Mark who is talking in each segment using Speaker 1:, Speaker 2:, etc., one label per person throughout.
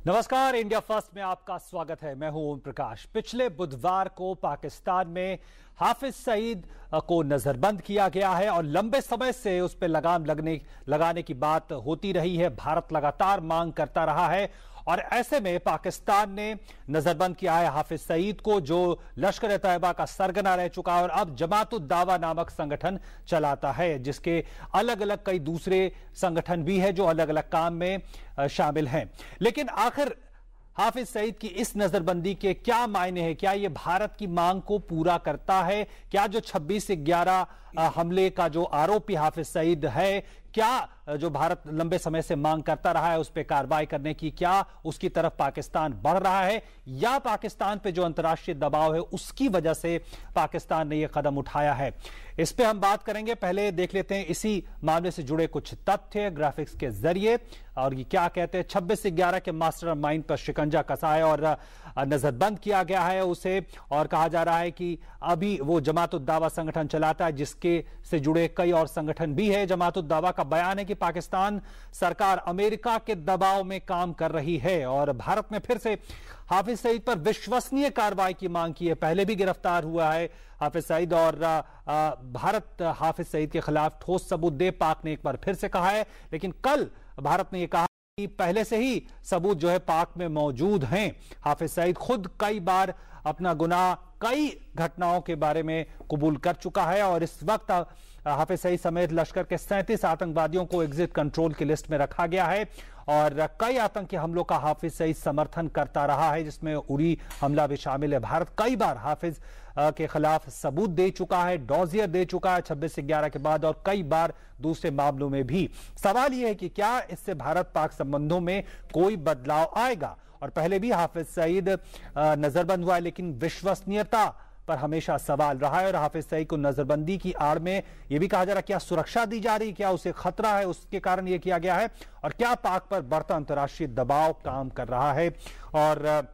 Speaker 1: नमस्कार, India first में आपका स्वागत है। मैं हूं ओम प्रकाश। पिछले बुधवार को पाकिस्तान में हाफिज सईद को नजरबंद किया गया है और लंबे समय से उस पर लगाम लगाने की बात होती रही है। भारत लगातार मांग करता रहा है और ऐसे में पाकिस्तान ने नजरबंद किया है हाफिज सईद को, जो लश्कर तैयबा का सरगना रह चुका है और अब जमात उद दावा नामक संगठन चलाता है, जिसके अलग अलग कई दूसरे संगठन भी है जो अलग अलग काम में शामिल हैं। लेकिन आखिर हाफिज सईद की इस नजरबंदी के क्या मायने हैं? क्या यह भारत की मांग को पूरा करता है? क्या जो 26/11 हमले का जो आरोपी हाफिज सईद है, क्या जो भारत लंबे समय से मांग करता रहा है उस पर कार्रवाई करने की, क्या उसकी तरफ पाकिस्तान बढ़ रहा है या पाकिस्तान पे जो अंतर्राष्ट्रीय दबाव है उसकी वजह से पाकिस्तान ने यह कदम उठाया है? इस पे हम बात करेंगे। पहले देख लेते हैं इसी मामले से जुड़े कुछ तथ्य ग्राफिक्स के जरिए, और ये क्या कहते हैं। 26/11 के मास्टरमाइंड पर शिकंजा कसा है और नजरबंद किया गया है उसे, और कहा जा रहा है कि अभी वो जमात उद दावा संगठन चलाता है, जिसके से जुड़े कई और संगठन भी है। जमात उद दावा का बयान है कि पाकिस्तान सरकार अमेरिका के दबाव में काम कर रही है और भारत में फिर से हाफिज सईद पर विश्वसनीय कार्रवाई की मांग की है। पहले भी गिरफ्तार हुआ है हाफिज सईद और भारत हाफिज सईद के खिलाफ ठोस सबूत दे, पाक ने एक बार फिर से कहा है। लेकिन कल भारत ने यह कहा कि पहले से ही सबूत जो है पाक में मौजूद हैं। हाफिज सईद खुद कई बार अपना गुनाह कई घटनाओं के बारे में कबूल कर चुका है और इस वक्त हाफिज सईद समेत लश्कर के 37 आतंकवादियों को एग्जिट कंट्रोल की लिस्ट में रखा गया है और कई आतंकी हमलों का हाफिज सईद समर्थन करता रहा है, जिसमें उरी हमला भी शामिल है। भारत कई बार हाफिज के खिलाफ सबूत दे चुका है, डॉजियर दे चुका है 26/11 के बाद, और कई बार दूसरे मामलों में भी। सवाल यह है कि क्या इससे भारत पाक संबंधों में कोई बदलाव आएगा? और पहले भी हाफिज सईद नजरबंद हुआ है, लेकिन विश्वसनीयता पर हमेशा सवाल रहा है और हाफिज सईद को नजरबंदी की आड़ में यह भी कहा जा रहा है क्या सुरक्षा दी जा रही है, क्या उसे खतरा है, उसके कारण यह किया गया है, और क्या पाक पर बढ़ता अंतर्राष्ट्रीय दबाव काम कर रहा है। और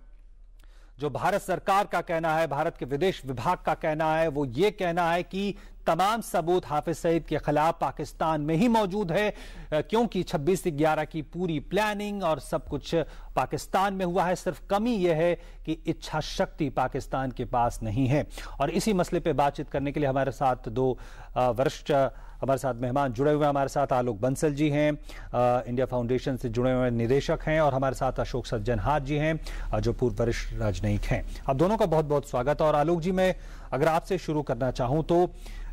Speaker 1: जो भारत सरकार का कहना है, भारत के विदेश विभाग का कहना है, वो ये कहना है कि तमाम सबूत हाफिज सईद के खिलाफ पाकिस्तान में ही मौजूद है, क्योंकि 26/11 की पूरी प्लानिंग और सब कुछ पाकिस्तान में हुआ है। सिर्फ कमी यह है कि इच्छा शक्ति पाकिस्तान के पास नहीं है। और इसी मसले पे बातचीत करने के लिए हमारे साथ दो वरिष्ठ हमारे साथ मेहमान जुड़े हुए हैं। हमारे साथ आलोक बंसल जी हैं, इंडिया फाउंडेशन से जुड़े हुए निदेशक हैं, और हमारे साथ अशोक सज्जनहार जी हैं जो पूर्व वरिष्ठ राजनयिक हैं। आप दोनों का बहुत बहुत स्वागत। और आलोक जी, मैं अगर आपसे शुरू करना चाहूं तो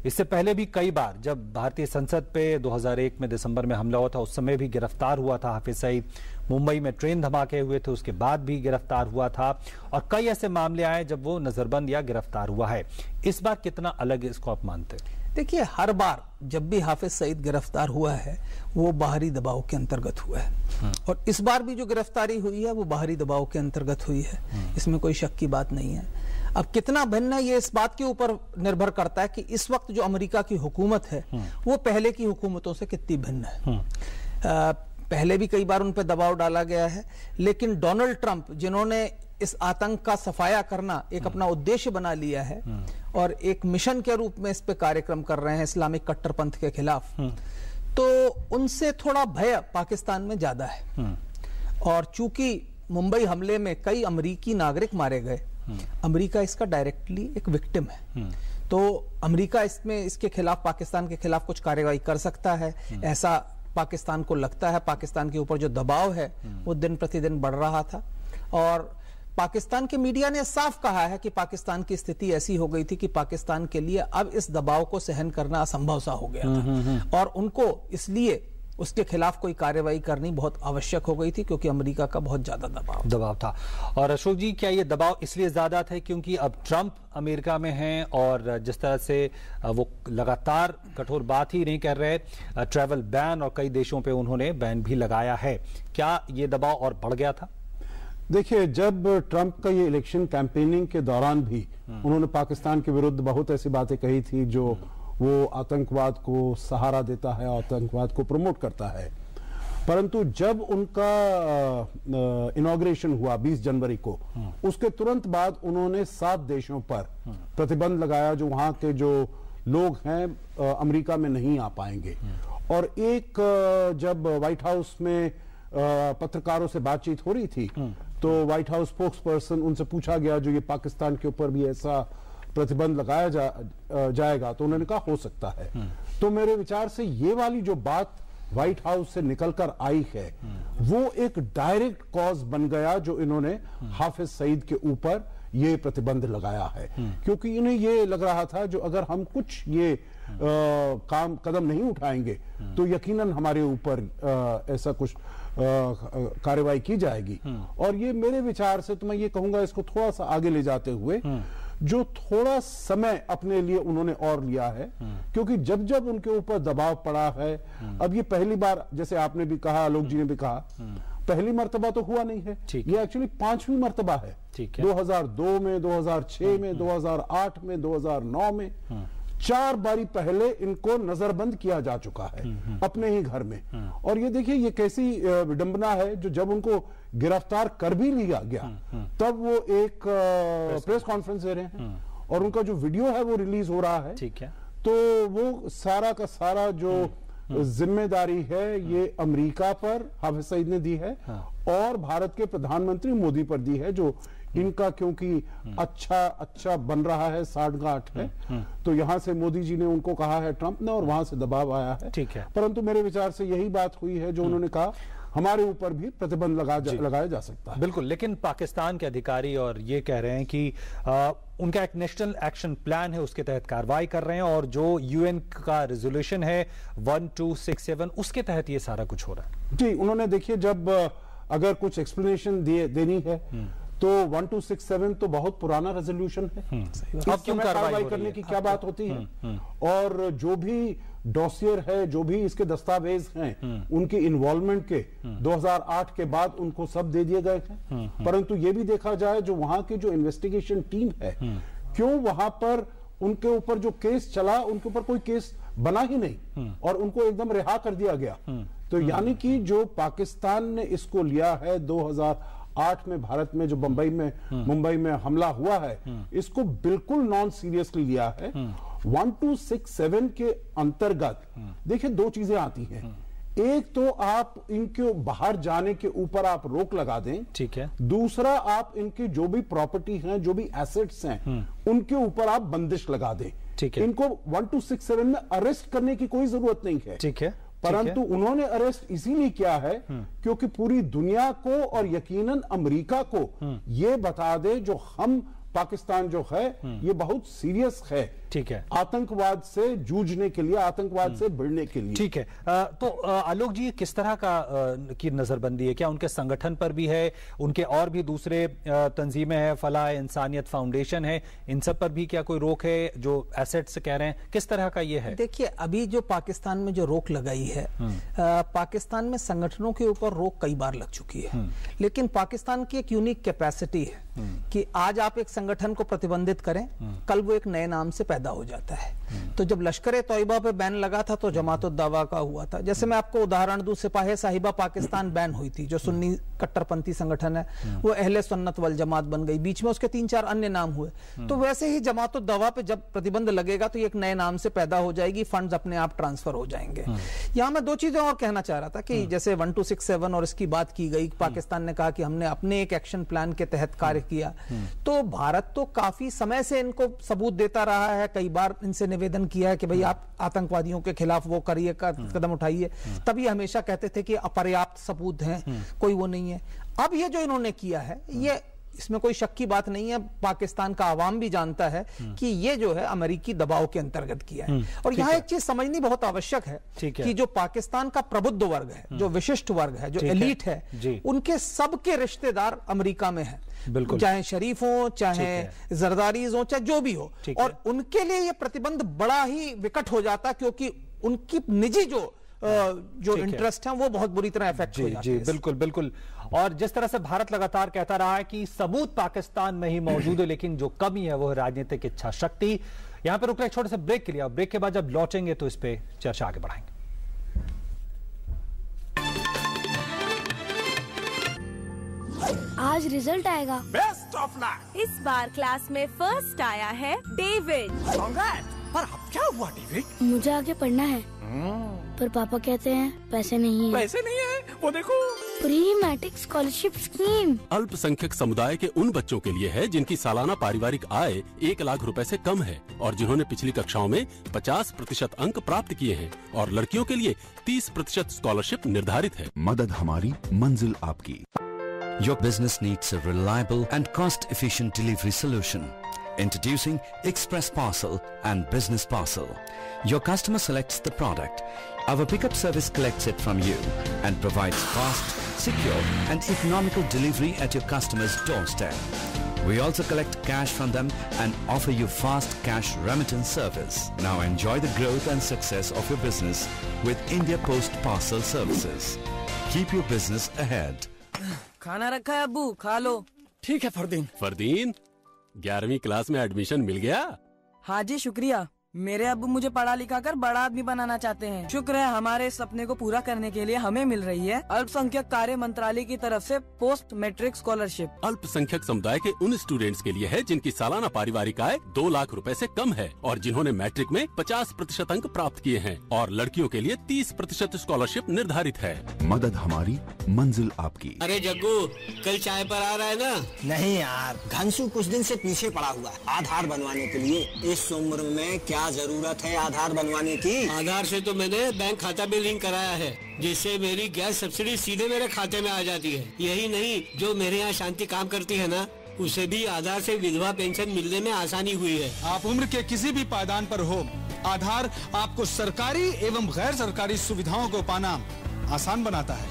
Speaker 1: इससे पहले भी कई बार जब भारतीय संसद पे 2001 में दिसंबर में हमला हुआ था, उस समय भी गिरफ्तार हुआ था हाफिज सईद। मुंबई में ट्रेन धमाके हुए थे, उसके बाद भी गिरफ्तार हुआ था, और कई ऐसे मामले आए जब वो नजरबंद या गिरफ्तार हुआ है। इस बार कितना अलग है, इसको आप मानते हैं?
Speaker 2: देखिए, हर बार जब भी हाफिज सईद गिरफ्तार हुआ है वो बाहरी दबाव के अंतर्गत हुआ है, और इस बार भी जो गिरफ्तारी हुई है वो बाहरी दबाव के अंतर्गत हुई है, इसमें कोई शक की बात नहीं है। अब कितना भिन्न है ये इस बात के ऊपर निर्भर करता है कि इस वक्त जो अमेरिका की हुकूमत है वो पहले की हुकूमतों से कितनी भिन्न है। पहले भी कई बार उन पर दबाव डाला गया है, लेकिन डोनाल्ड ट्रंप, जिन्होंने इस आतंक का सफाया करना एक अपना उद्देश्य बना लिया है और एक मिशन के रूप में इस पे कार्यक्रम कर रहे हैं इस्लामिक कट्टरपंथ के खिलाफ, तो उनसे थोड़ा भय पाकिस्तान में ज्यादा है। और चूंकि मुंबई हमले में कई अमेरिकी नागरिक मारे गए, अमेरिका इसका डायरेक्टली एक विक्टिम है, तो अमेरिका इसके खिलाफ, पाकिस्तान के खिलाफ कुछ कार्रवाई कर सकता है, ऐसा पाकिस्तान को लगता है। पाकिस्तान के ऊपर जो दबाव है वो दिन प्रतिदिन बढ़ रहा था, और पाकिस्तान के मीडिया ने साफ कहा है कि पाकिस्तान की स्थिति ऐसी हो गई थी कि पाकिस्तान के लिए अब इस दबाव को सहन करना असंभव सा हो गया था, और उनको इसलिए उसके खिलाफ कोई कार्रवाई करनी बहुत आवश्यक हो गई थी, क्योंकि अमेरिका का बहुत ज्यादा दबाव था। और अशोक जी, क्या ये दबाव इसलिए ज्यादा था क्योंकि अब ट्रंप अमेरिका में हैं और जिस तरह से वो लगातार कठोर बात ही नहीं कर रहे, ट्रैवल बैन और कई देशों पे उन्होंने बैन भी लगाया है, क्या ये दबाव और बढ़ गया था?
Speaker 3: देखिए, जब ट्रंप का ये इलेक्शन कैंपेनिंग के दौरान भी उन्होंने पाकिस्तान के विरुद्ध बहुत ऐसी बातें कही थी जो वो आतंकवाद को सहारा देता है, आतंकवाद को प्रमोट करता है, परंतु जब उनका इनॉग्रेशन हुआ 20 जनवरी को, उसके तुरंत बाद उन्होंने 7 देशों पर प्रतिबंध लगाया जो वहां के जो लोग हैं अमेरिका में नहीं आ पाएंगे। और एक जब व्हाइट हाउस में पत्रकारों से बातचीत हो रही थी तो व्हाइट हाउस स्पोक्स पर्सन उनसे पूछा गया जो ये पाकिस्तान के ऊपर भी ऐसा प्रतिबंध लगाया जाएगा, तो उन्होंने कहा हो सकता है। तो मेरे विचार से ये वाली जो बात व्हाइट हाउस से निकलकर आई है वो एक डायरेक्ट कॉज बन गया जो इन्होंने हाफिज सईद के ऊपर ये प्रतिबंध लगाया है, क्योंकि इन्हें ये लग रहा था जो अगर हम कुछ ये कदम नहीं उठाएंगे तो यकीनन हमारे ऊपर ऐसा कुछ कार्रवाई की जाएगी। और ये मेरे विचार से तो मैं ये कहूंगा इसको थोड़ा सा आगे ले जाते हुए जो थोड़ा समय अपने लिए उन्होंने और लिया है, क्योंकि जब जब उनके ऊपर दबाव पड़ा है, अब ये पहली बार जैसे आपने भी कहा, आलोक जी ने भी कहा, पहली मर्तबा तो हुआ नहीं है, ये एक्चुअली 5वीं मर्तबा है। 2002 में, 2006 में, 2008 में, 2009 में 4 बारी पहले इनको नजरबंद किया जा चुका है अपने ही घर में। और ये देखिए ये कैसी विडंबना है जो जब उनको गिरफ्तार कर भी लिया गया तब वो एक प्रेस कॉन्फ्रेंस दे रहे हैं और उनका जो वीडियो है वो रिलीज हो रहा है।
Speaker 1: ठीक है,
Speaker 3: तो वो सारा का सारा जो जिम्मेदारी है ये अमेरिका पर हाफिज सईद ने दी है और भारत के प्रधानमंत्री मोदी पर दी है, जो इनका क्योंकि अच्छा बन रहा है, साठगांठ है, तो यहां से मोदी जी ने उनको कहा है ट्रंप ने और वहां से दबाव आया है।
Speaker 1: ठीक है,
Speaker 3: परंतु मेरे विचार से यही बात हुई है जो उन्होंने कहा हमारे ऊपर भी प्रतिबंध लगाया जा सकता है।
Speaker 1: बिल्कुल, लेकिन पाकिस्तान के अधिकारी और ये कह रहे हैं कि उनका एक नेशनल एक्शन प्लान है, उसके तहत कार्रवाई कर रहे हैं और जो यूएन का रेजोल्यूशन है 1267 उसके तहत ये सारा कुछ हो रहा है।
Speaker 3: जी, उन्होंने देखिए जब अगर कुछ एक्सप्लेनेशन देनी है तो 1267 तो बहुत पुराना रेजोल्यूशन है, अब क्यों कार्रवाई करने की क्या बात होती है। और जो भी डॉसियर है, जो भी इसके दस्तावेज हैं, उनकी इन्वॉल्वमेंट के 2008 के बाद उनको सब दे दिए गए हैं। परंतु ये भी देखा जाए जो वहां की जो इन्वेस्टिगेशन टीम है, क्यों वहां पर उनके ऊपर जो केस चला उनके ऊपर कोई केस बना ही नहीं और उनको एकदम रिहा कर दिया गया। तो यानी कि जो पाकिस्तान ने इसको लिया है 2008 में भारत में जो मुंबई में हमला हुआ है, इसको बिल्कुल नॉन सीरियसली लिया है। 1267 के अंतर्गत देखिए 2 चीजें आती हैं, एक तो आप इनके बाहर जाने के ऊपर आप रोक लगा दें,
Speaker 1: ठीक है,
Speaker 3: दूसरा आप इनकी जो भी प्रॉपर्टी हैं, जो भी एसेट्स हैं, उनके ऊपर आप बंदिश लगा दें।
Speaker 1: ठीक है,
Speaker 3: इनको 1267 में अरेस्ट करने की कोई जरूरत नहीं है।
Speaker 1: ठीक है,
Speaker 3: परंतु उन्होंने अरेस्ट इसीलिए किया है क्योंकि पूरी दुनिया को और यकीनन अमेरिका को ये बता दे जो हम पाकिस्तान जो है ये बहुत सीरियस है,
Speaker 1: ठीक है,
Speaker 3: आतंकवाद से जूझने के लिए, आतंकवाद से भिड़ने के लिए।
Speaker 1: ठीक है, तो आलोक जी किस तरह की नजरबंदी है? क्या उनके संगठन पर भी है, उनके और भी दूसरे तंजीमें हैं, फलाह इंसानियत फाउंडेशन है, इन सब पर भी क्या कोई रोक है जो एसेट्स कह रहे हैं, किस तरह का ये है?
Speaker 2: देखिए अभी जो पाकिस्तान में जो रोक लगाई है, पाकिस्तान में संगठनों के ऊपर रोक कई बार लग चुकी है, लेकिन पाकिस्तान की एक यूनिक कैपेसिटी है कि आज आप एक संगठन को प्रतिबंधित करें, कल वो एक नए नाम से पैदा हो जाता है। तो जब लश्कर तौयबा पे बैन लगा था तो जमात उद दावा का हुआ था। जैसे मैं आपको उदाहरण दूं, सिपाही साहिबा पाकिस्तान बैन हुई थी, जो सुन्नी कट्टरपंथी संगठन है, वो अहले सुन्नत वल जमात बन गई, बीच में उसके 3-4 अन्य नाम हुए। तो वैसे ही जमात उद दावा पे जब प्रतिबंध लगेगा तो एक नए नाम से पैदा हो जाएगी, फंड्स अपने आप ट्रांसफर हो जाएंगे। यहां मैं 2 चीजें और कहना चाह रहा था कि जैसे 1267 और इसकी बात की गई, पाकिस्तान ने कहा कि हमने अपने एक एक्शन प्लान के तहत कार्य किया, तो भारत तो काफी समय से इनको सबूत देता रहा है, कई बार इनसे निवेदन किया है कि भाई आप आतंकवादियों के खिलाफ वो करिए, कदम उठाइए, तभी हमेशा कहते थे कि अपर्याप्त सबूत हैं, कोई वो नहीं है। अब ये जो इन्होंने किया है, ये इसमें कोई शक की बात नहीं है, पाकिस्तान का आवाम भी जानता है कि ये जो है अमेरिकी दबाव के अंतर्गत किया है। और यहाँ एक चीज समझनी बहुत आवश्यक है कि जो पाकिस्तान का प्रबुद्ध वर्ग है, जो विशिष्ट वर्ग है, जो एलीट है, उनके सबके रिश्तेदार अमेरिका में है, चाहे शरीफ हो, चाहे जरदारीज हो, चाहे जो भी हो। और उनके लिए ये प्रतिबंध बड़ा ही विकट हो जाता है क्योंकि उनकी निजी जो इंटरेस्ट है वो बहुत बुरी तरह इफेक्ट हो जाते हैं।
Speaker 1: जी बिल्कुल बिल्कुल। और जिस तरह से भारत लगातार कहता रहा है कि सबूत पाकिस्तान में ही मौजूद है, लेकिन जो कमी है वो है राजनीतिक इच्छा शक्ति। यहां पर रुक रहे छोटे से ब्रेक के लिए, ब्रेक के बाद जब लौटेंगे तो इस पे चर्चा आगे बढ़ाएंगे।
Speaker 4: आज रिजल्ट आएगा।
Speaker 5: Best of luck.
Speaker 4: इस बार क्लास में फर्स्ट आया है डेविड।
Speaker 5: कांग्रेट्स।
Speaker 4: पर अब क्या हुआ डेविड?
Speaker 5: मुझे आगे पढ़ना है, पर पापा कहते हैं पैसे नहीं है।
Speaker 4: पैसे नहीं है, वो देखो।
Speaker 5: प्री मैट्रिक स्कॉलरशिप स्कीम
Speaker 6: अल्पसंख्यक समुदाय के उन बच्चों के लिए है जिनकी सालाना पारिवारिक आय 1 लाख रुपए से कम है और जिन्होंने पिछली कक्षाओं में 50% अंक प्राप्त किए हैं, और लड़कियों के लिए 30% स्कॉलरशिप निर्धारित है।
Speaker 7: मदद हमारी, मंजिल आपकी।
Speaker 8: Your business needs a reliable and cost-efficient delivery solution. Introducing Express Parcel and Business Parcel. Your customer selects the product. Our pickup service collects it from you and provides fast, secure and economical delivery at your customer's doorstep. We also collect cash from them and offer you fast cash remittance service. Now enjoy the growth and success of your business with India Post Parcel Services. Keep your business ahead.
Speaker 9: खाना रखा है अब्बू, खा लो।
Speaker 4: ठीक है
Speaker 6: फरदीन 11वीं class में admission मिल गया?
Speaker 9: हाँ जी शुक्रिया। मेरे अब्बू मुझे पढ़ा लिखा कर बड़ा आदमी बनाना चाहते हैं। शुक्र है हमारे इस सपने को पूरा करने के लिए हमें मिल रही है अल्पसंख्यक कार्य मंत्रालय की तरफ से पोस्ट मैट्रिक स्कॉलरशिप।
Speaker 6: अल्पसंख्यक समुदाय के उन स्टूडेंट्स के लिए है जिनकी सालाना पारिवारिक आय 2 लाख रुपए से कम है और जिन्होंने मैट्रिक में 50% अंक प्राप्त किए हैं, और लड़कियों के लिए 30% स्कॉलरशिप निर्धारित है।
Speaker 7: मदद हमारी, मंजिल आपकी।
Speaker 10: अरे जग्गू, कल चाय पर आ रहा है ना?
Speaker 11: नहीं यार, घंसू कुछ दिन से पीछे पड़ा हुआ है आधार बनवाने के लिए। इस उम्र में क्या जरूरत है आधार बनवाने की?
Speaker 10: आधार से तो मैंने बैंक खाता भी लिंक कराया है, जिससे मेरी गैस सब्सिडी सीधे मेरे खाते में आ जाती है। यही नहीं, जो मेरे यहाँ शांति काम करती है ना, उसे भी आधार से विधवा पेंशन मिलने में आसानी हुई है।
Speaker 12: आप उम्र के किसी भी पायदान पर हो, आधार आपको सरकारी एवं गैर सरकारी सुविधाओं को पाना आसान बनाता है।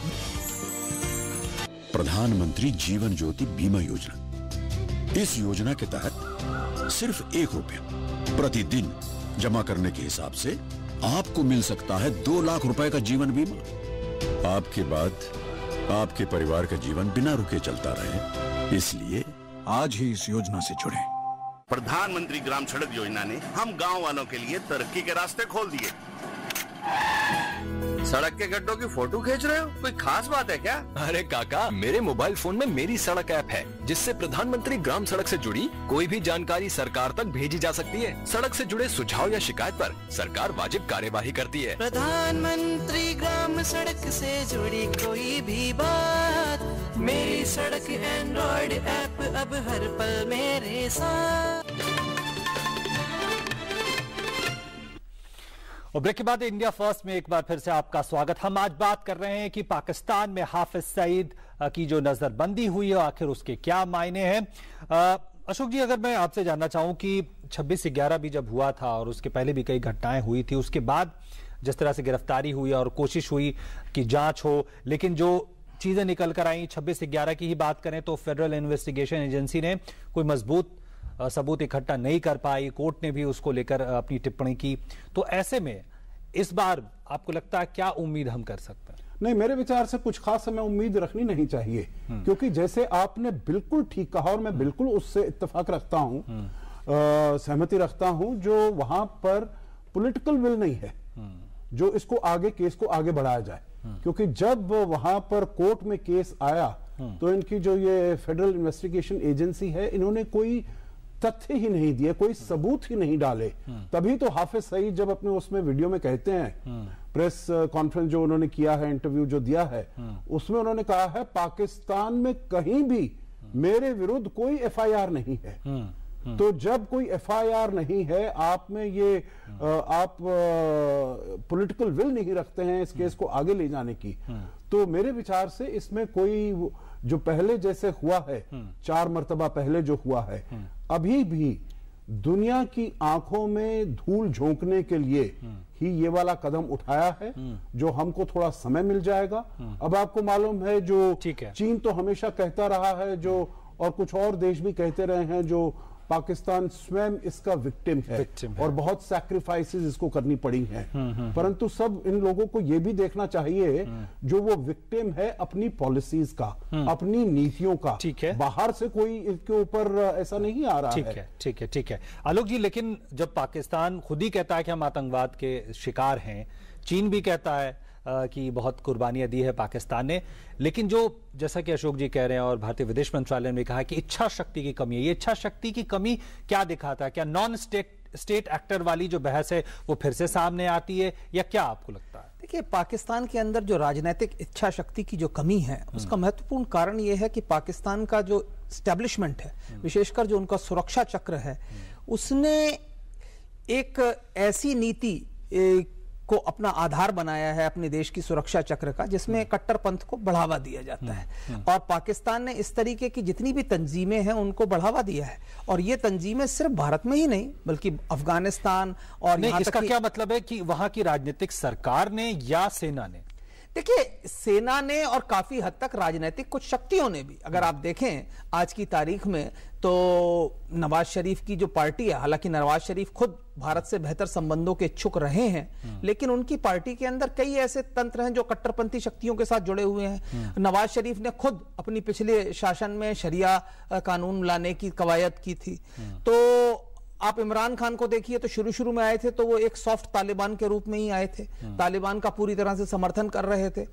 Speaker 7: प्रधानमंत्री जीवन ज्योति बीमा योजना। इस योजना के तहत सिर्फ 1 रुपया प्रतिदिन जमा करने के हिसाब से आपको मिल सकता है 2 लाख रुपए का जीवन बीमा। आपके बाद आपके परिवार का जीवन बिना रुके चलता रहे, इसलिए
Speaker 12: आज ही इस योजना से जुड़े।
Speaker 13: प्रधानमंत्री ग्राम सड़क योजना ने हम गांव वालों के लिए तरक्की के रास्ते खोल दिए।
Speaker 14: सड़क के गड्ढों की फोटो खींच रहे हो? कोई खास बात है क्या?
Speaker 15: अरे काका, मेरे मोबाइल फोन में मेरी सड़क ऐप है, जिससे प्रधानमंत्री ग्राम सड़क से जुड़ी कोई भी जानकारी सरकार तक भेजी जा सकती है। सड़क से जुड़े सुझाव या शिकायत पर सरकार वाजिब कार्यवाही करती है।
Speaker 16: प्रधानमंत्री ग्राम सड़क से जुड़ी कोई भी बात, मेरी सड़क एंड्रॉइड ऐप अब हर पल मेरे साथ।
Speaker 1: और ब्रेक के बाद इंडिया फर्स्ट में एक बार फिर से आपका स्वागत। हम आज बात कर रहे हैं कि पाकिस्तान में हाफिज सईद की जो नजरबंदी हुई है, आखिर उसके क्या मायने हैं। अशोक जी, अगर मैं आपसे जानना चाहूं कि 26/11 भी जब हुआ था और उसके पहले भी कई घटनाएं हुई थी, उसके बाद जिस तरह से गिरफ्तारी हुई और कोशिश हुई कि जांच हो, लेकिन जो चीजें निकल कर आई 26/11 की ही बात करें तो फेडरल इन्वेस्टिगेशन एजेंसी ने कोई मजबूत सबूत इकट्ठा नहीं कर पाई, कोर्ट ने भी उसको लेकर अपनी टिप्पणी की। तो ऐसे में इस बार आपको लगता है क्या उम्मीद हम कर सकते हैं?
Speaker 3: नहीं, मेरे विचार से कुछ खास हमें उम्मीद रखनी नहीं चाहिए, क्योंकि जैसे आपने बिल्कुल ठीक कहा और मैं बिल्कुल उससे इत्तेफाक रखता हूं, सहमति रखता हूं, जो वहां पर पॉलिटिकल विल नहीं है जो इसको आगे केस को आगे बढ़ाया जाए। क्योंकि जब वहां पर कोर्ट में केस आया तो इनकी जो ये फेडरल इन्वेस्टिगेशन एजेंसी है, इन्होंने कोई तथ्य ही नहीं दिए, कोई सबूत ही नहीं डाले। तभी तो हाफिज सईद जब अपने उसमें वीडियो में कहते हैं, प्रेस कॉन्फ्रेंस जो उन्होंने किया है, इंटरव्यू जो दिया है, उसमें उन्होंने कहा है पाकिस्तान में कहीं भी मेरे विरुद्ध कोई एफआईआर नहीं है। तो जब कोई एफआईआर नहीं है, आप में ये आप पॉलिटिकल विल नहीं रखते हैं इस केस को आगे ले जाने की, तो मेरे विचार से इसमें कोई जो पहले जैसे हुआ है, 4 मर्तबा पहले जो हुआ है, अभी भी दुनिया की आंखों में धूल झोंकने के लिए ही ये वाला कदम उठाया है, जो हमको थोड़ा समय मिल जाएगा। अब आपको मालूम है जो चीन तो हमेशा कहता रहा है, जो और कुछ और देश भी कहते रहे हैं, जो पाकिस्तान स्वयं इसका विक्टिम है और बहुत सैक्रिफाइसेस इसको करनी पड़ी हैं। परंतु सब इन लोगों को यह भी देखना चाहिए जो वो विक्टिम है अपनी पॉलिसीज का, अपनी नीतियों का। ठीक है, बाहर से कोई इसके ऊपर ऐसा नहीं आ रहा है।
Speaker 1: ठीक है आलोक जी, लेकिन जब पाकिस्तान खुद ही कहता है कि हम आतंकवाद के शिकार हैं, चीन भी कहता है कि बहुत कुर्बानियां दी है पाकिस्तान ने, लेकिन जो जैसा कि अशोक जी कह रहे हैं और भारतीय विदेश मंत्रालय ने कहा कि इच्छा शक्ति की कमी है, ये इच्छा शक्ति की कमी क्या दिखाता है? क्या नॉन स्टेट एक्टर वाली जो बहस है वो फिर से सामने आती है, या क्या आपको लगता है?
Speaker 2: देखिए, पाकिस्तान के अंदर जो राजनीतिक इच्छा शक्ति की जो कमी है उसका महत्वपूर्ण कारण यह है कि पाकिस्तान का जो एस्टेब्लिशमेंट है, विशेषकर जो उनका सुरक्षा चक्र है, उसने एक ऐसी नीति को अपना आधार बनाया है अपने देश की सुरक्षा चक्र का, जिसमें कट्टरपंथ को बढ़ावा दिया जाता है। और पाकिस्तान ने इस तरीके की जितनी भी तंजीमें हैं उनको बढ़ावा दिया है, और ये तंजीमें सिर्फ भारत में ही नहीं बल्कि अफगानिस्तान और
Speaker 1: नहीं, इसका क्या मतलब है कि वहां की राजनीतिक सरकार ने या सेना ने?
Speaker 2: देखिए, सेना ने और काफी हद तक राजनीतिक कुछ शक्तियों ने भी, अगर आप देखें आज की तारीख में, तो नवाज शरीफ की जो पार्टी है, हालांकि नवाज शरीफ खुद भारत से बेहतर संबंधों के इच्छुक रहे हैं, लेकिन उनकी पार्टी के अंदर कई ऐसे तंत्र हैं जो कट्टरपंथी शक्तियों के साथ जुड़े हुए हैं। नवाज शरीफ ने खुद अपनी पिछले शासन में शरिया कानून लाने की कवायद की थी। तो आप इमरान खान को देखिए, तो शुरू में आए थे तो वो एक सॉफ्ट तालिबान के रूप में ही आए थे, तालिबान का पूरी तरह से समर्थन कर रहे थे।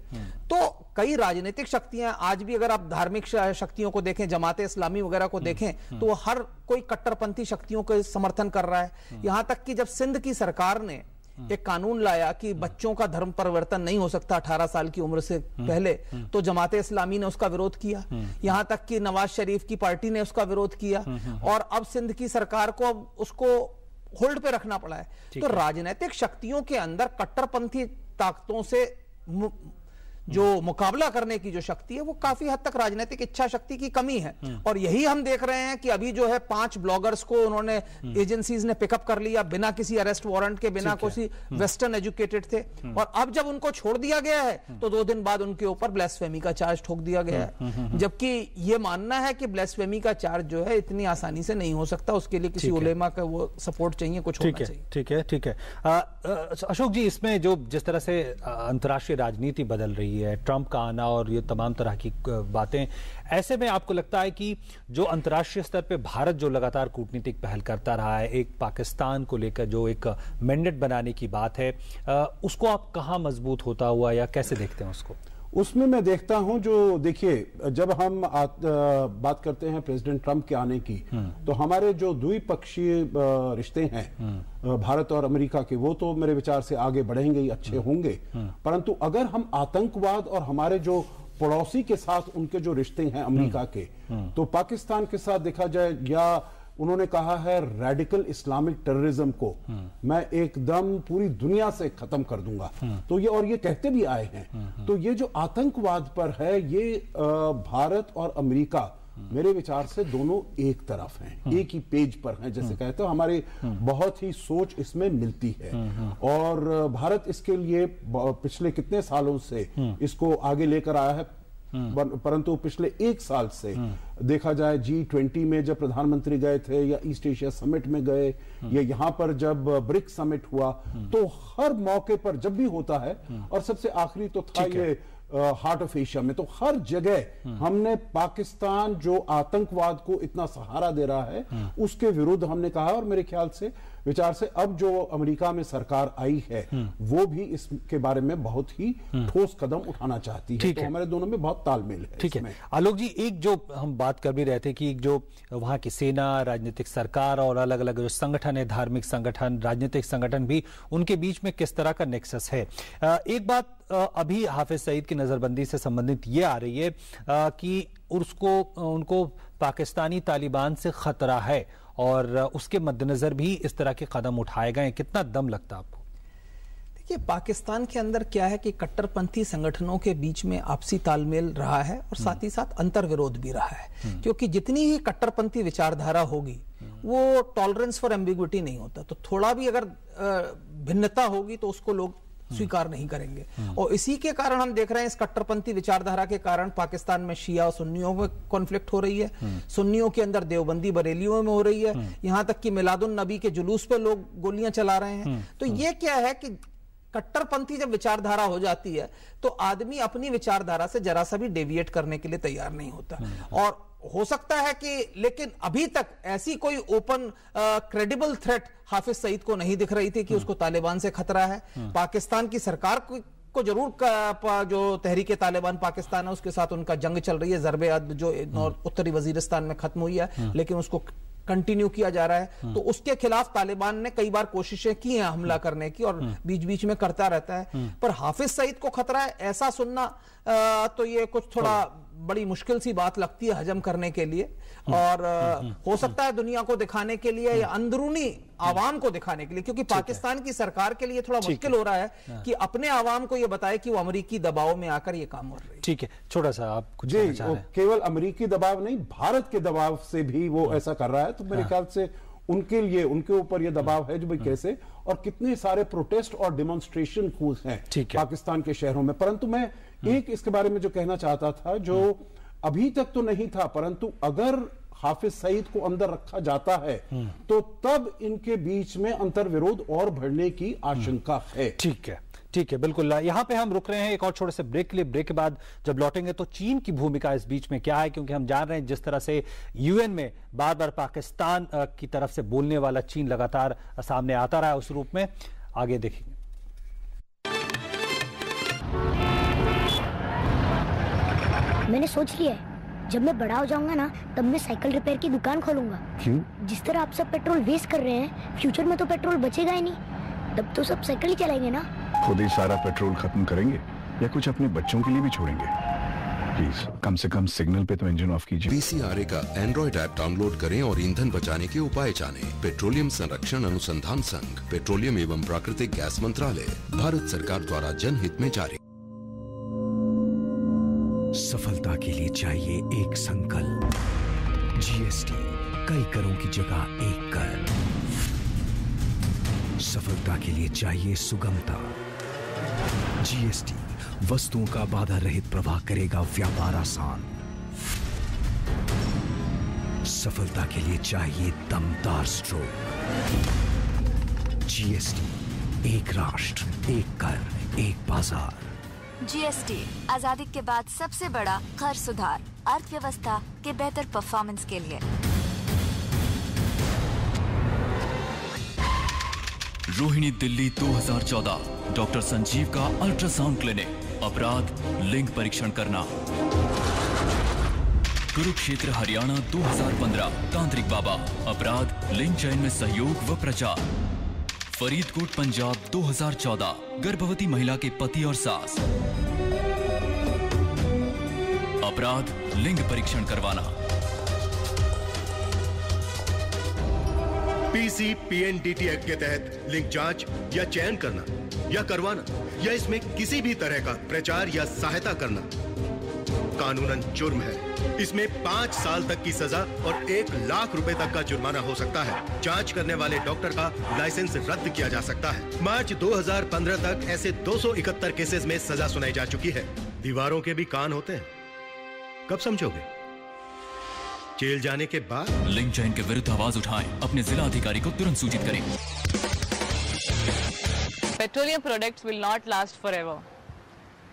Speaker 2: तो कई राजनीतिक शक्तियां आज भी, अगर आप धार्मिक शक्तियों को देखें, जमाते इस्लामी वगैरह को देखें, तो वो हर कोई कट्टरपंथी शक्तियों को समर्थन कर रहा है। यहां तक कि जब सिंध की सरकार ने एक कानून लाया कि बच्चों का धर्म परिवर्तन नहीं हो सकता 18 साल की उम्र से पहले, तो जमाते इस्लामी ने उसका विरोध किया। यहां तक कि नवाज शरीफ की पार्टी ने उसका विरोध किया, और अब सिंध की सरकार को अब उसको होल्ड पे रखना पड़ा है। तो राजनीतिक शक्तियों के अंदर कट्टरपंथी ताकतों से जो मुकाबला करने की जो शक्ति है, वो काफी हद तक राजनीतिक इच्छा शक्ति की कमी है। और यही हम देख रहे हैं कि अभी जो है 5 ब्लॉगर्स को उन्होंने एजेंसीज ने पिकअप कर लिया बिना किसी अरेस्ट वारंट के, बिना किसी वेस्टर्न एजुकेटेड थे, और अब जब उनको छोड़ दिया गया है तो 2 दिन बाद उनके ऊपर ब्लास्फेमी का चार्ज ठोक दिया गया है। जबकि ये मानना है कि ब्लास्फेमी का चार्ज जो है इतनी आसानी से नहीं हो सकता, उसके लिए किसी उलेमा का वो सपोर्ट चाहिए, कुछ होना चाहिए।
Speaker 1: ठीक है। अशोक जी, इसमें जो जिस तरह से अंतर्राष्ट्रीय राजनीति बदल रही है, ट्रंप का आना और ये तमाम तरह की बातें, ऐसे में आपको लगता है कि जो अंतर्राष्ट्रीय स्तर पे भारत जो लगातार कूटनीतिक पहल करता रहा है, एक पाकिस्तान को लेकर जो एक मैंडेट बनाने की बात है, उसको आप कहां मजबूत होता हुआ या कैसे देखते हैं उसको?
Speaker 3: उसमें मैं देखता हूं, जो देखिए, जब हम बात करते हैं प्रेसिडेंट ट्रंप के आने की, तो हमारे जो द्विपक्षीय रिश्ते हैं भारत और अमेरिका के, वो तो मेरे विचार से आगे बढ़ेंगे ही, अच्छे होंगे। परंतु अगर हम आतंकवाद और हमारे जो पड़ोसी के साथ उनके जो रिश्ते हैं अमेरिका के, तो पाकिस्तान के साथ देखा जाए, या उन्होंने कहा है रेडिकल इस्लामिक टेररिज्म को मैं एकदम पूरी दुनिया से खत्म कर दूंगा, तो ये, और ये कहते भी आए हैं। तो ये जो आतंकवाद पर है, ये भारत और अमेरिका मेरे विचार से दोनों एक तरफ हैं, एक ही पेज पर हैं, जैसे कहते हो, हमारी बहुत ही सोच इसमें मिलती है। और भारत इसके लिए पिछले कितने सालों से इसको आगे लेकर आया है, परंतु पिछले 1 साल से देखा जाए, G20 में जब प्रधानमंत्री गए थे, या ईस्ट एशिया समिट में गए, या यहाँ पर जब ब्रिक्स समिट हुआ, तो हर मौके पर जब भी होता है, और सबसे आखिरी तो था ये हार्ट ऑफ एशिया में, तो हर जगह हमने पाकिस्तान जो आतंकवाद को इतना सहारा दे रहा है उसके विरुद्ध हमने कहा। और मेरे ख्याल से, विचार से, अब जो अमेरिका में सरकार आई है वो भी इसके बारे में बहुत ही ठोस कदम उठाना चाहती है। तो हमारे दोनों में बहुत तालमेल है।
Speaker 1: ठीक है आलोक जी, एक जो हम बात कर भी रहे थे कि जो वहां की सेना, राजनीतिक सरकार और अलग अलग जो संगठन है, धार्मिक संगठन, राजनीतिक संगठन भी, उनके बीच में किस तरह का नेक्सस है। एक बात अभी हाफिज सईद की नजरबंदी से संबंधित ये आ रही है कि उनको पाकिस्तानी तालिबान से खतरा है, और उसके मद्देनजर भी इस तरह के कदम उठाए गए। कितना दम लगता है आपको?
Speaker 2: देखिए, पाकिस्तान के अंदर क्या है कि कट्टरपंथी संगठनों के बीच में आपसी तालमेल रहा है, और साथ ही साथ अंतर्विरोध भी रहा है, क्योंकि जितनी ही कट्टरपंथी विचारधारा होगी, वो टॉलरेंस फॉर एम्बिग्विटी नहीं होता। तो थोड़ा भी अगर भिन्नता होगी तो उसको लोग स्वीकार नहीं करेंगे, और इसी के कारण हम देख रहे हैं, इस कट्टरपंथी विचारधारा के कारण पाकिस्तान में शिया और सुन्नियों में कॉन्फ्लिक्ट हो रही है, सुन्नियों के अंदर देवबंदी बरेलियों में हो रही है, यहां तक कि मिलादुन नबी के जुलूस पे लोग गोलियां चला रहे हैं। तो ये क्या है कि कट्टरपंथी जब विचारधारा हो जाती है तो आदमी अपनी विचारधारा से जरा सा भी डेविएट करने के लिए तैयार नहीं होता। और हो सकता है कि, लेकिन अभी तक ऐसी कोई open credible threat Hafiz Saeed को नहीं दिख रही थी कि उसको तालिबान से खतरा है। पाकिस्तान की सरकार को जरूर जो तहरीके तालिबान पाकिस्तान है उसके साथ उनका जंग चल रही है, ज़रबे-ए-अद जो उत्तरी वजीरिस्तान में खत्म हुई है, लेकिन उसको कंटिन्यू किया जा रहा है, तो उसके खिलाफ तालिबान ने कई बार कोशिशें की हैं हमला करने की, और बीच बीच में करता रहता है। पर हाफिज सईद को खतरा है, ऐसा सुनना तो ये कुछ थोड़ा बड़ी मुश्किल सी बात लगती है हजम करने के लिए, और हो सकता है दुनिया को दिखाने के लिए या अंदरूनी आवाम को दिखाने के लिए, क्योंकि पाकिस्तान की सरकार के लिए थोड़ा मुश्किल हो रहा है कि अपने आवाम को ये बताए कि वो अमेरिकी दबाव में आकर ये काम कर रही है।
Speaker 1: ठीक है, छोटा सा आप कुछ
Speaker 3: जी, केवल अमेरिकी दबाव नहीं, भारत के दबाव से भी वो ऐसा कर रहा है, तो मेरे ख्याल से उनके लिए, उनके ऊपर ये दबाव है जो भाई कैसे, और कितने सारे प्रोटेस्ट और डेमोन्स्ट्रेशन हैं पाकिस्तान के शहरों में। परंतु मैं एक इसके बारे में जो कहना चाहता था, जो अभी तक तो नहीं था, परंतु अगर हाफिज सईद को अंदर रखा जाता है तो तब इनके बीच में अंतर्विरोध और बढ़ने की आशंका है।
Speaker 1: ठीक है, ठीक है, बिल्कुल। यहाँ पे हम रुक रहे हैं एक और छोटे से ब्रेक के लिए। ब्रेक के बाद जब लौटेंगे तो चीन की भूमिका इस बीच में क्या है, क्योंकि हम जान रहे हैं जिस तरह से यूएन में बार बार पाकिस्तान की तरफ से बोलने वाला चीन लगातार सामने आता रहा है उस रूप में। आगे देखेंगे।
Speaker 5: मैंने सोच लिया है, जब मैं बड़ा हो जाऊंगा ना, तब मैं साइकिल रिपेयर की दुकान खोलूंगा।
Speaker 3: क्यों?
Speaker 5: जिस तरह आप सब पेट्रोल वेस्ट कर रहे हैं, फ्यूचर में तो पेट्रोल बचेगा ही नहीं, तब तो सब साइकिल ही चलाएंगे ना।
Speaker 17: खुद ही सारा पेट्रोल खत्म करेंगे या कुछ अपने बच्चों के लिए भी छोड़ेंगे? प्लीज कम से कम सिग्नल पे तो इंजन ऑफ कीजिए।
Speaker 18: पीसीआरए का एंड्रॉइड ऐप डाउनलोड करें और ईंधन बचाने के उपाय जानें। पेट्रोलियम संरक्षण अनुसंधान संघ, पेट्रोलियम एवं प्राकृतिक गैस मंत्रालय, भारत सरकार द्वारा जनहित में जारी।
Speaker 19: सफलता के लिए चाहिए एक संकल्प। जीएसटी, कई करों की जगह एक कर। सफलता के लिए चाहिए सुगमता। जीएसटी, वस्तुओं का बाधा रहित प्रवाह करेगा व्यापार आसान। सफलता के लिए चाहिए दमदार स्ट्रोक। जीएसटी, एक राष्ट्र, एक कर, एक बाजार।
Speaker 20: जीएसटी, आजादी के बाद सबसे बड़ा कर सुधार, अर्थव्यवस्था के बेहतर परफॉर्मेंस के लिए।
Speaker 21: रोहिणी दिल्ली 2014, डॉक्टर संजीव का अल्ट्रासाउंड क्लिनिक। अपराध लिंग परीक्षण करना। कुरुक्षेत्र हरियाणा 2015, तांत्रिक बाबा। अपराध लिंग चयन में सहयोग व प्रचार। फरीदकोट पंजाब 2014, गर्भवती महिला के पति और सास। अपराध लिंग परीक्षण करवाना।
Speaker 22: पीसी-पीएनडीटी एक्ट के तहत लिंग जांच या चयन करना या करवाना या इसमें किसी भी तरह का प्रचार या सहायता करना कानूनन जुर्म है। इसमें 5 साल तक की सजा और 1 लाख रुपए तक का जुर्माना हो सकता है। जांच करने वाले डॉक्टर का लाइसेंस रद्द किया जा सकता है। मार्च 2015 तक ऐसे 271 केसेस में सजा सुनाई जा चुकी है। दीवारों के भी कान होते हैं, कब समझोगे? जेल जाने के बाद।
Speaker 21: लिंग चयन के विरुद्ध आवाज उठाएं, अपने जिला अधिकारी को तुरंत सूचित करें।
Speaker 23: Petroleum products will not last forever.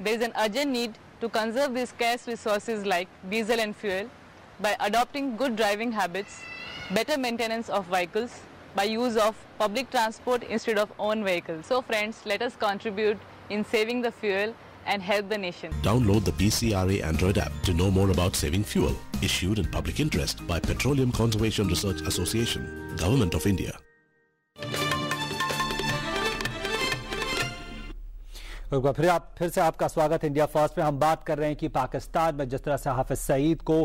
Speaker 23: There is an urgent need to conserve these scarce resources like diesel and fuel by adopting good driving habits, better maintenance of vehicles, by use of public transport instead of own vehicles. So friends, let us contribute in saving the fuel and help the nation.
Speaker 6: Download the PCRA Android app to know more about saving fuel. Issued in public interest by Petroleum Conservation Research Association, Government of India.
Speaker 1: फिर से आपका स्वागत है India first में। हम बात कर रहे हैं कि पाकिस्तान में जिस तरह से हाफिज सईद को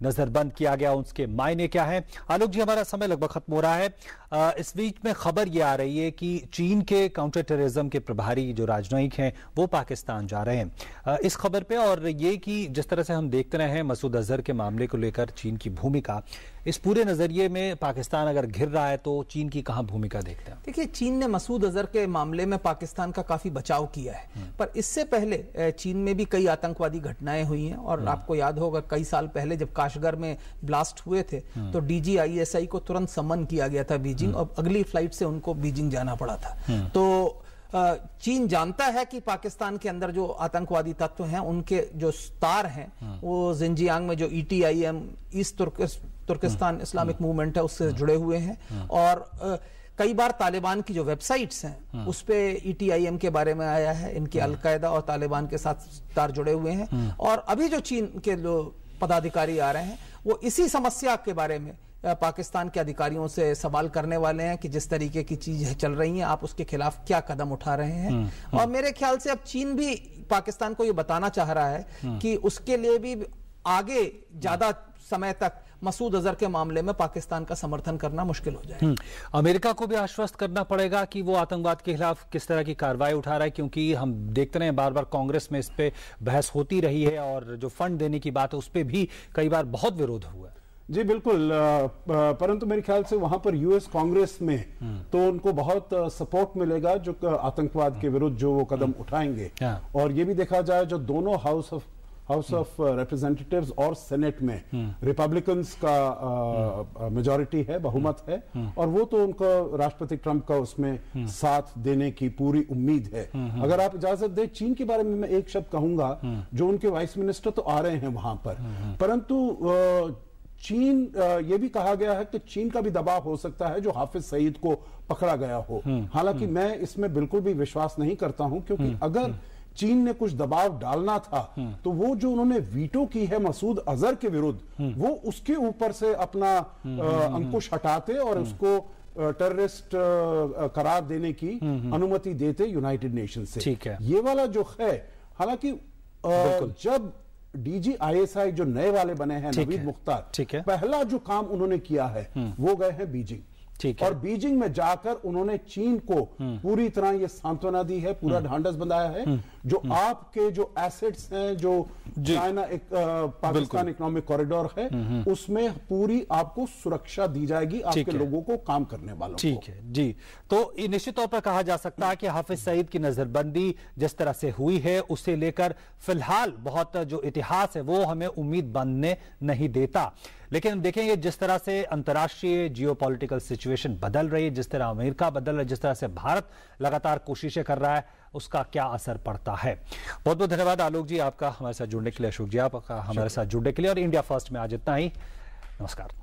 Speaker 1: नजरबंद किया गया, उसके मायने क्या हैं। आलोक जी, हमारा समय लगभग खत्म हो रहा है। इस बीच में खबर यह आ रही है कि चीन के काउंटर टेररिज्म के प्रभारी जो राजनयिक हैं वो पाकिस्तान जा रहे हैं। इस खबर पे और ये कि जिस तरह से हम देखते रहे हैं मसूद अजहर के मामले को लेकर चीन की भूमिका, इस पूरे नजरिए में पाकिस्तान अगर घिर रहा है तो चीन की कहां भूमिका देखते हैं?
Speaker 2: देखिए, चीन ने मसूद अजहर के मामले में पाकिस्तान का काफी बचाव किया है, पर इससे पहले चीन में भी कई आतंकवादी घटनाएं हुई हैं। और आपको याद होगा कई साल पहले जब काशगर में ब्लास्ट हुए थे तो DGISI को तुरंत समन किया गया था बीजिंग, और अगली फ्लाइट से उनको बीजिंग जाना पड़ा था। तो चीन जानता है कि पाकिस्तान के अंदर जो आतंकवादी तत्व हैं उनके जो स्टार हैं वो जिंजियांग में जो ETIM, East Turkistan Islamic Movement है, उससे जुड़े हुए हैं। और कई बार तालिबान की जो वेबसाइट्स हैं उस पे ETIM के बारे में आया है, इनके अलकायदा और तालिबान के साथ तार जुड़े हुए हैं। और अभी जो चीन के जो पदाधिकारी आ रहे हैं वो इसी समस्या के बारे में पाकिस्तान के अधिकारियों से सवाल करने वाले हैं कि जिस तरीके की चीज चल रही है आप उसके खिलाफ क्या कदम उठा रहे हैं। और मेरे ख्याल से अब चीन भी पाकिस्तान को ये बताना चाह रहा है कि उसके लिए भी आगे ज्यादा समय तक मसूद अजहर के मामले में पाकिस्तान का समर्थन करना मुश्किल हो जाए।
Speaker 1: अमेरिका को भी आश्वस्त करना पड़ेगा कि वो आतंकवाद के खिलाफ किस तरह की कार्रवाई उठा रहा है, क्योंकि हम देखते रहे बार बार कांग्रेस में इस पे बहस होती रही है और जो फंड देने की बात है उस पर भी कई बार बहुत विरोध हुआ है।
Speaker 3: जी बिल्कुल, परंतु मेरे ख्याल से वहां पर यूएस कांग्रेस में तो उनको बहुत सपोर्ट मिलेगा जो आतंकवाद के विरुद्ध जो वो कदम उठाएंगे। और ये भी देखा जाए जो दोनों हाउस ऑफ रिप्रेजेंटेटिव्स और सेनेट में रिपब्लिकन्स का मेजॉरिटी है, बहुमत है, और वो तो उनको राष्ट्रपति ट्रंप का उसमें साथ देने की पूरी उम्मीद है। अगर आप इजाजत दें, चीन के बारे में मैं एक शब्द कहूंगा, जो उनके वाइस मिनिस्टर तो आ रहे हैं वहां पर, परंतु चीन, ये भी कहा गया है कि चीन का भी दबाव हो सकता है जो हाफिज सईद को पकड़ा गया हो। हालांकि मैं इसमें बिल्कुल भी विश्वास नहीं करता हूं, क्योंकि अगर चीन ने कुछ दबाव डालना था तो वो जो उन्होंने वीटो की है मसूद अजहर के विरुद्ध, वो उसके ऊपर से अपना अंकुश हटाते और उसको टेररिस्ट करार देने की अनुमति देते यूनाइटेड नेशन से।
Speaker 1: ठीक है,
Speaker 3: ये वाला जो है, हालांकि जब डीजी आईएसआई जो नए वाले बने हैं नवीद मुख्तार, पहला जो काम उन्होंने किया है वो गए हैं बीजिंग, और बीजिंग में जाकर उन्होंने चीन को पूरी तरह ये सांत्वना दी है, पूरा ढांढस बंधाया है, जो आपके जो एसेट्स हैं, जो चाइना एक पाकिस्तान इकोनॉमिक कॉरिडोर है, उसमें पूरी आपको सुरक्षा दी जाएगी, आपके लोगों को, काम करने वालों को।
Speaker 1: ठीक है जी, तो निश्चित तौर पर कहा जा सकता है कि हाफिज सईद की नजरबंदी जिस तरह से हुई है उसे लेकर फिलहाल बहुत जो इतिहास है वो हमें उम्मीद बांधने नहीं देता। लेकिन देखेंगे जिस तरह से अंतर्राष्ट्रीय जियोपॉलिटिकल सिचुएशन बदल रही है, जिस तरह अमेरिका बदल रहा है, जिस तरह से भारत लगातार कोशिशें कर रहा है, उसका क्या असर पड़ता है। बहुत बहुत धन्यवाद आलोक जी आपका हमारे साथ जुड़ने के लिए, अशोक जी आपका हमारे साथ जुड़ने के लिए, और इंडिया फर्स्ट में आज इतना ही। नमस्कार।